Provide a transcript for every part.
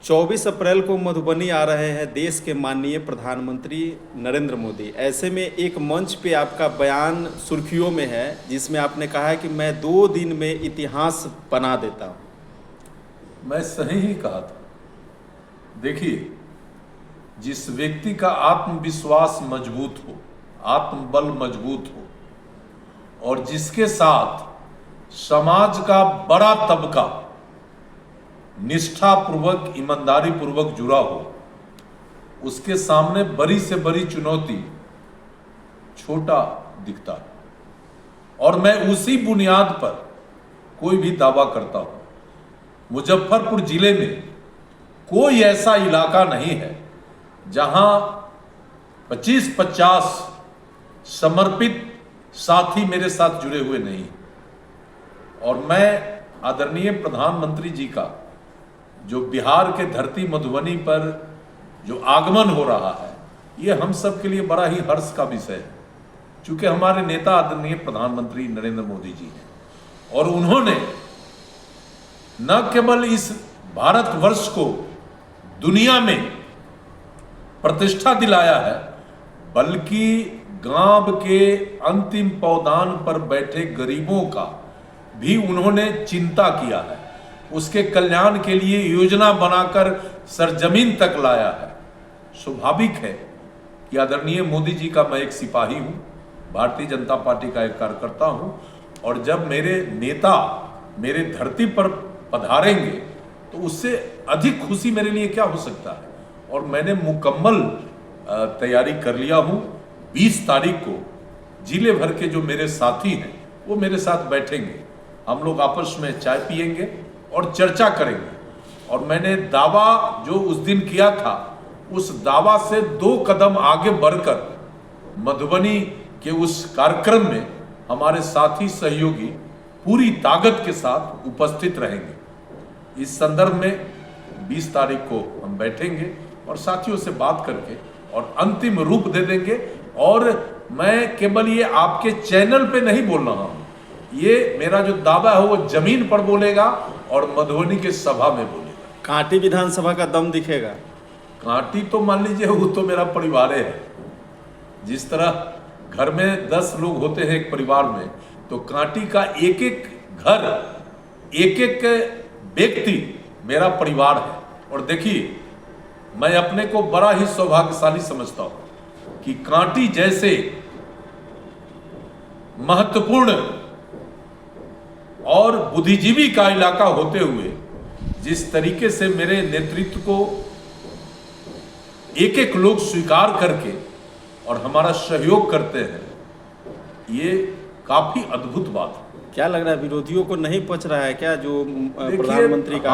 24 अप्रैल को मधुबनी आ रहे हैं देश के माननीय प्रधानमंत्री नरेंद्र मोदी। ऐसे में एक मंच पे आपका बयान सुर्खियों में है जिसमें आपने कहा है कि मैं 2 दिन में इतिहास बना देता हूं। मैं सही ही कहा था। देखिए, जिस व्यक्ति का आत्मविश्वास मजबूत हो, आत्मबल मजबूत हो और जिसके साथ समाज का बड़ा तबका निष्ठापूर्वक, ईमानदारी पूर्वक जुड़ा हो, उसके सामने बड़ी से बड़ी चुनौती छोटा दिखता है। और मैं उसी बुनियाद पर कोई भी दावा करता हूं। मुजफ्फरपुर जिले में कोई ऐसा इलाका नहीं है जहां 25-50 समर्पित साथी मेरे साथ जुड़े हुए नहीं। और मैं आदरणीय प्रधानमंत्री जी का जो बिहार के धरती मधुबनी पर जो आगमन हो रहा है, ये हम सब के लिए बड़ा ही हर्ष का विषय है, क्योंकि हमारे नेता आदरणीय प्रधानमंत्री नरेंद्र मोदी जी हैं और उन्होंने न केवल इस भारतवर्ष को दुनिया में प्रतिष्ठा दिलाया है, बल्कि गांव के अंतिम पौधान पर बैठे गरीबों का भी उन्होंने चिंता किया है, उसके कल्याण के लिए योजना बनाकर सरजमीन तक लाया है। स्वाभाविक है कि आदरणीय मोदी जी का मैं एक सिपाही हूं, भारतीय जनता पार्टी का एक कार्यकर्ता हूं, और जब मेरे नेता मेरे धरती पर पधारेंगे तो उससे अधिक खुशी मेरे लिए क्या हो सकता है। और मैंने मुकम्मल तैयारी कर लिया हूं। 20 तारीख को जिले भर के जो मेरे साथी हैं वो मेरे साथ बैठेंगे, हम लोग आपस में चाय पिएंगे और चर्चा करेंगे। और मैंने दावा जो उस दिन किया था, उस दावा से 2 कदम आगे बढ़कर मधुबनी के उस कार्यक्रम में हमारे साथी सहयोगी पूरी ताकत के साथ उपस्थित रहेंगे। इस संदर्भ में 20 तारीख को हम बैठेंगे और साथियों से बात करके और अंतिम रूप दे देंगे। और मैं केवल ये आपके चैनल पे नहीं बोल रहा हूं, ये मेरा जो दावा है वो जमीन पर बोलेगा और मधुबनी के सभा में बोलेगा। कांटी विधानसभा का दम दिखेगा। कांटी तो मान लीजिए वो तो मेरा परिवार है। जिस तरह घर में 10 लोग होते हैं एक परिवार में, तो कांटी का एक एक घर, एक एक व्यक्ति मेरा परिवार है। और देखिए, मैं अपने को बड़ा ही सौभाग्यशाली समझता हूं कि कांटी जैसे महत्वपूर्ण और बुद्धिजीवी का इलाका होते हुए जिस तरीके से मेरे नेतृत्व को एक एक लोग स्वीकार करके और हमारा सहयोग करते हैं, ये काफी अद्भुत बात है। क्या लग रहा है, विरोधियों को नहीं पच रहा है क्या जो प्रधानमंत्री का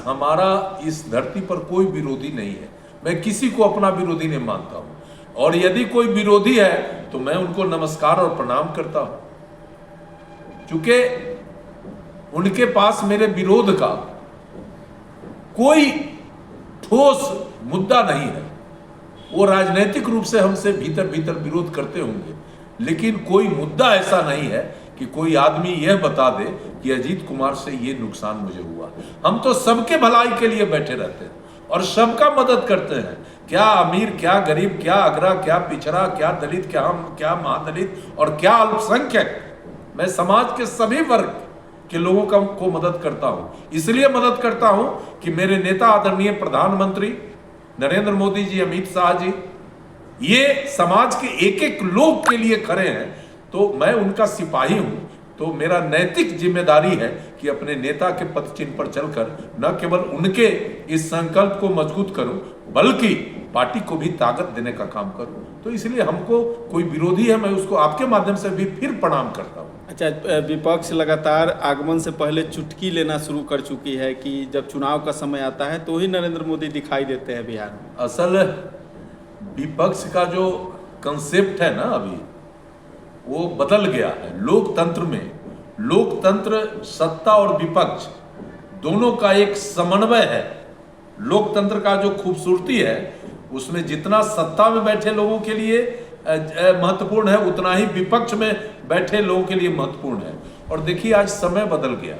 हमारा इस धरती पर कोई विरोधी नहीं है। मैं किसी को अपना विरोधी नहीं मानता हूं, और यदि कोई विरोधी है तो मैं उनको नमस्कार और प्रणाम करता हूं, क्योंकि उनके पास मेरे विरोध का कोई ठोस मुद्दा नहीं है। वो राजनीतिक रूप से हमसे भीतर भीतर विरोध करते होंगे, लेकिन कोई मुद्दा ऐसा नहीं है कि कोई आदमी यह बता दे कि अजीत कुमार से ये नुकसान मुझे हुआ। हम तो सबके भलाई के लिए बैठे रहते हैं और सबका मदद करते हैं, क्या अमीर, क्या गरीब, क्या अगरा, क्या पिछड़ा, क्या दलित, क्या महादलित और क्या अल्पसंख्यक। मैं समाज के सभी वर्ग के लोगों को मदद करता हूं। इसलिए मदद करता हूं कि मेरे नेता आदरणीय प्रधानमंत्री नरेंद्र मोदी जी, अमित शाह जी, ये समाज के एक एक लोग के लिए खड़े हैं, तो मैं उनका सिपाही हूं। तो मेरा नैतिक जिम्मेदारी है कि अपने नेता के पथ चिन्ह पर चलकर न केवल उनके इस संकल्प को मजबूत करूं, बल्कि पार्टी को भी ताकत देने का काम करूं। तो इसलिए हमको कोई विरोधी है, मैं उसको आपके माध्यम से भी फिर प्रणाम करता हूं। अच्छा, विपक्ष लगातार आगमन से पहले चुटकी लेना शुरू कर चुकी है कि जब चुनाव का समय आता है तो ही नरेंद्र मोदी दिखाई देते हैं बिहार में। असल विपक्ष का जो कंसेप्ट है ना, अभी वो बदल गया है। लोकतंत्र में लोकतंत्र सत्ता और विपक्ष दोनों का एक समन्वय है। लोकतंत्र का जो खूबसूरती है उसमें जितना सत्ता में बैठे लोगों के लिए महत्वपूर्ण है, उतना ही विपक्ष में बैठे लोगों के लिए महत्वपूर्ण है। और देखिए, आज समय बदल गया।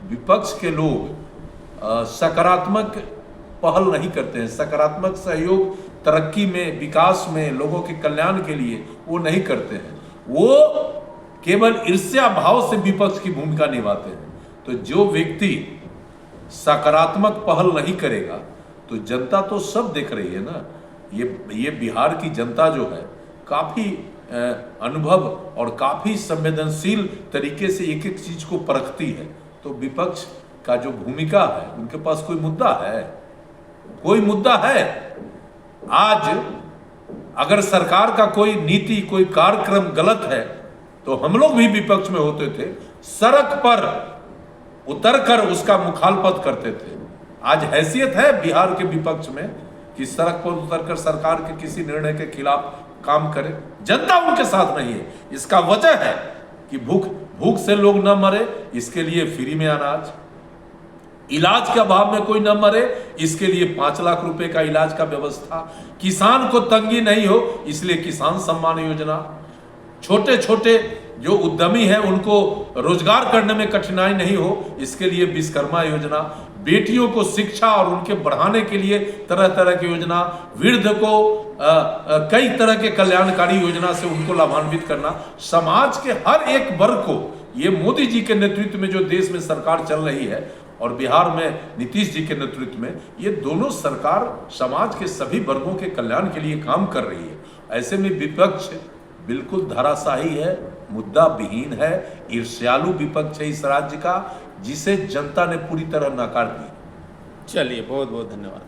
विपक्ष के लोग सकारात्मक पहल नहीं करते हैं, सकारात्मक सहयोग तरक्की में, विकास में, लोगों के कल्याण के लिए वो नहीं करते हैं। वो केवल ईर्ष्या भाव से विपक्ष की भूमिका निभाते हैं। तो जो व्यक्ति सकारात्मक पहल नहीं करेगा तो जनता तो सब देख रही है ना। ये बिहार की जनता जो है काफी अनुभव और काफी संवेदनशील तरीके से एक एक चीज को परखती है। तो विपक्ष का जो भूमिका है, उनके पास कोई मुद्दा है? कोई मुद्दा है? आज अगर सरकार का कोई नीति, कोई कार्यक्रम गलत है तो हम लोग भी विपक्ष में होते थे, सड़क पर उतरकर उसका मुखालफत करते थे। आज हैसियत है बिहार के विपक्ष में कि सड़क पर उतरकर सरकार के किसी निर्णय के खिलाफ काम करे? जनता उनके साथ नहीं है। इसका वजह है कि भूख से लोग न मरे, इसके लिए फ्री में अनाज, इलाज के अभाव में कोई न मरे, इसके लिए 5 लाख रुपए का इलाज का व्यवस्था, किसान को तंगी नहीं हो इसलिए किसान सम्मान योजना, छोटे छोटे जो उद्यमी हैं उनको रोजगार करने में कठिनाई नहीं हो इसके लिए विश्वकर्मा योजना, बेटियों को शिक्षा और उनके बढ़ाने के लिए तरह तरह की योजना, वृद्ध को कई तरह के कल्याणकारी योजना से उनको लाभान्वित करना, समाज के हर एक वर्ग को। ये मोदी जी के नेतृत्व में जो देश में सरकार चल रही है और बिहार में नीतीश जी के नेतृत्व में, ये दोनों सरकार समाज के सभी वर्गों के कल्याण के लिए काम कर रही है। ऐसे में विपक्ष बिल्कुल धराशायी है, मुद्दा विहीन है, ईर्ष्यालु विपक्ष है इस राज्य का, जिसे जनता ने पूरी तरह नकार दी। चलिए, बहुत बहुत धन्यवाद।